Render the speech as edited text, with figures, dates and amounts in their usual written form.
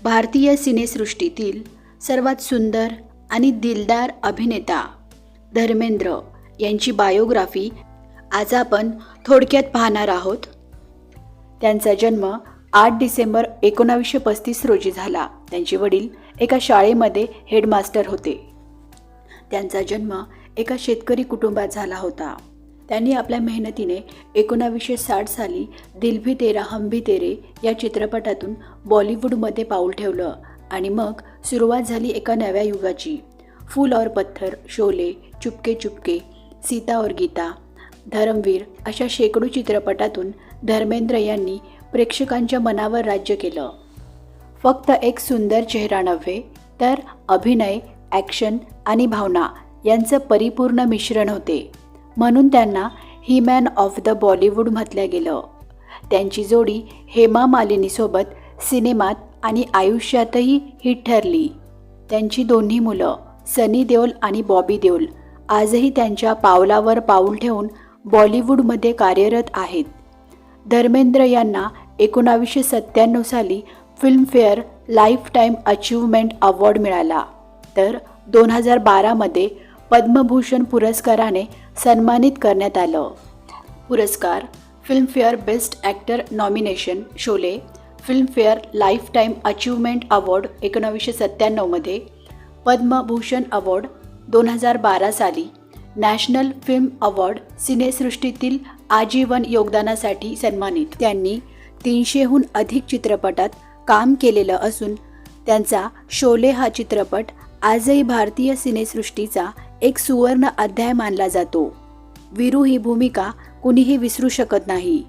भारतीय सिनेसृष्टीतील सर्वात सुंदर आणि दिलदार अभिनेता धर्मेंद्र यांची बायोग्राफी आज आपण थोडक्यात पाहणार आहोत. त्यांचा जन्म 8 डिसेंबर 1935 रोजी झाला. त्यांचे वडील एका शाळेमध्ये हेडमास्टर होते. त्यांचा जन्म एका शेतकरी कुटुंबात झाला होता. त्यांनी आपल्या मेहनतीने 1960 साली दिल भी तेरा हम भी तेरे या चित्रपटातून बॉलिवूडमध्ये पाऊल ठेवलं आणि मग सुरुवात झाली एका नव्या युगाची. फूल और पत्थर, शोले, चुपके चुपके, सीता और गीता, धर्मवीर अशा शेकडो चित्रपटातून धर्मेंद्र यांनी प्रेक्षकांच्या मनावर राज्य केलं. फक्त एक सुंदर चेहरा नव्हे तर अभिनय, ॲक्शन आणि भावना यांचं परिपूर्ण मिश्रण होते. म्हणून त्यांना he man of the Bollywood म्हटलं गेलं. त्यांची जोडी हेमा मालिनीसोबत सिनेमात आणि आयुष्यातही हिट ठरली. त्यांची दोन्ही मुलं सनी देओल आणि बॉबी देओल आजही त्यांच्या पावलावर पाऊल ठेवून बॉलिवूडमध्ये कार्यरत आहेत. धर्मेंद्र यांना 1997 साली Filmfare lifetime achievement award मिळाला, तर 2012मध्ये पद्मभूषण पुरस्काराने सन्मानित करण्यात आलं. पुरस्कार Filmfare best actor nomination Sholay, Filmfare lifetime achievement award 1997मध्ये, पद्मभूषण अवॉर्ड 2012 साली, नॅशनल फिल्म अवॉर्ड सिनेसृष्टीतील आजीवन योगदानासाठी सन्मानित. त्यांनी 300हून अधिक चित्रपटात काम केलेलं असून त्यांचा शोले हा चित्रपट आजही भारतीय सिनेसृष्टीचा एक सुवर्ण अध्याय मानला जातो. वीरू ही भूमिका कुणीही विसरू शकत नाही.